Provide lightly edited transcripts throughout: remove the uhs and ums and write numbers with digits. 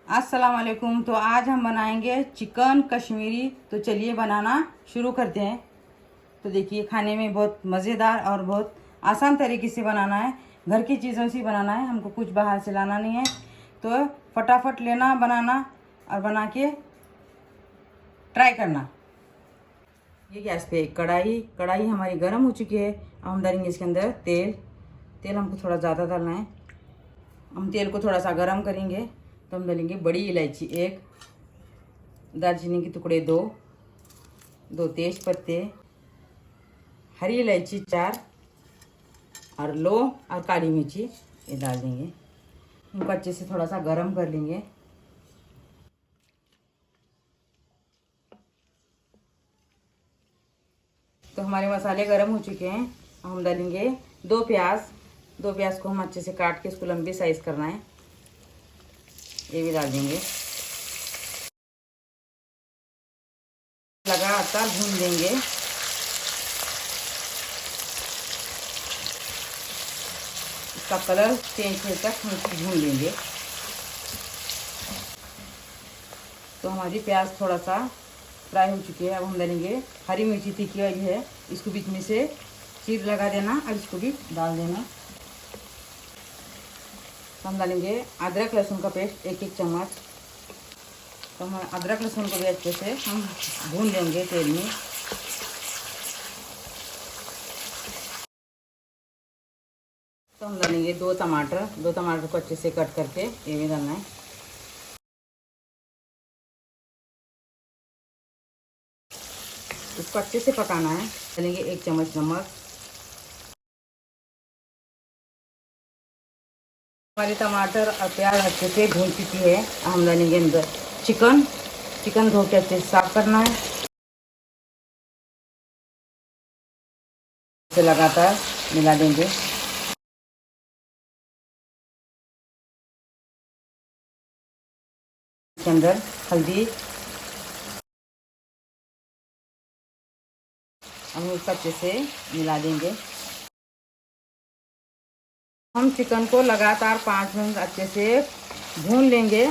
अस्सलाम वालेकुम। तो आज हम बनाएंगे चिकन कश्मीरी। तो चलिए बनाना शुरू करते हैं। तो देखिए, खाने में बहुत मज़ेदार और बहुत आसान तरीके से बनाना है। घर की चीज़ों से बनाना है, हमको कुछ बाहर से लाना नहीं है। तो फटाफट लेना, बनाना और बना के ट्राई करना। ये गैस पे कढ़ाई हमारी गर्म हो चुकी है। अब हम डालेंगे इसके अंदर तेल। तेल हमको थोड़ा ज़्यादा डालना है। हम तेल को थोड़ा सा गर्म करेंगे तो हम डालेंगे बड़ी इलायची 1, दालचीनी के टुकड़े 2, 2 तेज पत्ते, हरी इलायची 4 और लौंग और काली मिर्ची ये डाल देंगे। इनको अच्छे से थोड़ा सा गर्म कर लेंगे। तो हमारे मसाले गर्म हो चुके हैं। हम डालेंगे 2 प्याज को हम अच्छे से काट के इसको लंबे साइज करना है, ये भी डाल देंगे। लगातार भून देंगे। इसका कलर चेंज होने तक हम इसको भून लेंगे। तो हमारी प्याज थोड़ा सा फ्राई हो चुकी है। अब हम डालेंगे हरी मिर्ची तीखी वाली है, इसको बीच में से चीर लगा देना और इसको भी डाल देना। तो हम डालेंगे अदरक लहसुन का पेस्ट 1-1 चम्मच। तो हम अदरक लहसुन को भी अच्छे से हम भून लेंगे तेल में। तो हम डालेंगे 2 टमाटर को अच्छे से कट करके ये भी डालना है। इसको अच्छे से पकाना है। डालेंगे 1 चम्मच नमक। हमारे टमाटर और प्याज अच्छे से भून चुकी है। हम डालेंगे अंदर चिकन धो के अच्छे से साफ करना है। इसे लगातार मिला देंगे। इसके अंदर हल्दी, हम इसको अच्छे से मिला देंगे। हम चिकन को लगातार 5 मिनट अच्छे से भून लेंगे।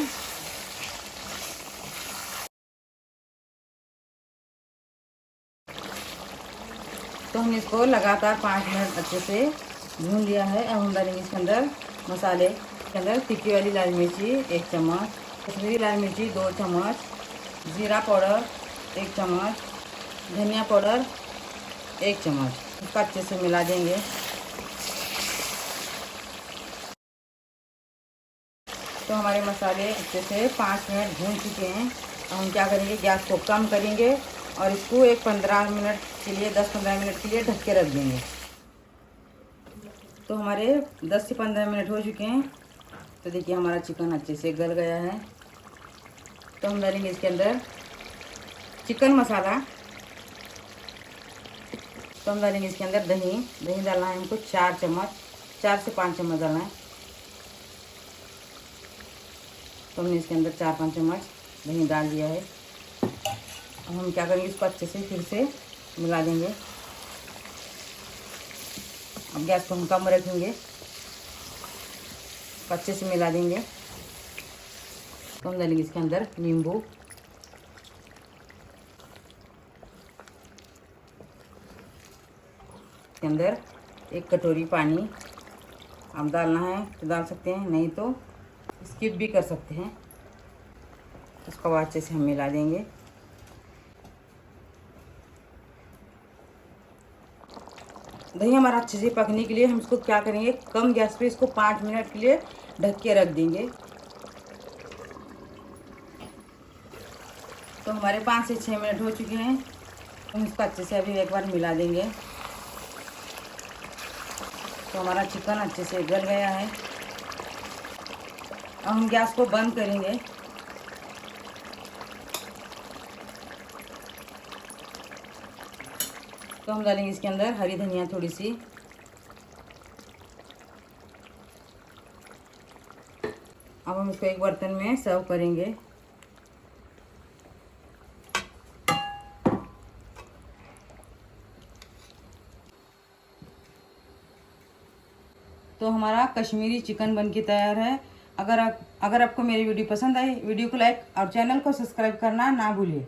तो हम इसको लगातार 5 मिनट अच्छे से भून लिया है। अब हम डालेंगे इसके अंदर मसाले। इसके अंदर तीखी वाली लाल मिर्ची 1 चम्मच, कश्मीरी लाल मिर्ची 2 चम्मच, जीरा पाउडर 1 चम्मच, धनिया पाउडर 1 चम्मच। इसको अच्छे से मिला देंगे। तो हमारे मसाले अच्छे से 5 मिनट भून चुके हैं। अब हम क्या करेंगे, गैस को कम करेंगे और इसको 15 मिनट के लिए 10-15 मिनट के लिए ढक के रख देंगे। तो हमारे 10 से 15 मिनट हो चुके हैं। तो देखिए, हमारा चिकन अच्छे से गल गया है। तो हम डालेंगे इसके अंदर चिकन मसाला। तो हम डालेंगे इसके अंदर दही डालना है हमको 4 चम्मच, 4 से 5 चम्मच डालना है। तो हमने इसके अंदर 4-5 चम्मच दही डाल दिया है। अब हम क्या करेंगे, इसको अच्छे से फिर से मिला देंगे। अब गैस को हम कम रखेंगे, अच्छे से मिला देंगे। तो हम डालेंगे इसके अंदर नींबू। इसके अंदर 1 कटोरी पानी आप डालना है तो डाल सकते हैं, नहीं तो स्किप भी कर सकते हैं। इसको अच्छे से हम मिला देंगे। दही हमारा अच्छे से पकने के लिए हम इसको क्या करेंगे, कम गैस पे इसको 5 मिनट के लिए ढक के रख देंगे। तो हमारे 5 से 6 मिनट हो चुके हैं। हम इसको अच्छे से अभी एक बार मिला देंगे। तो हमारा चिकन अच्छे से गल गया है। अब हम गैस को बंद करेंगे। तो हम डालेंगे इसके अंदर हरी धनिया थोड़ी सी। अब हम इसको एक बर्तन में सर्व करेंगे। तो हमारा कश्मीरी चिकन बनके तैयार है। अगर आपको मेरी वीडियो पसंद आई, वीडियो को लाइक और चैनल को सब्सक्राइब करना ना भूलिए।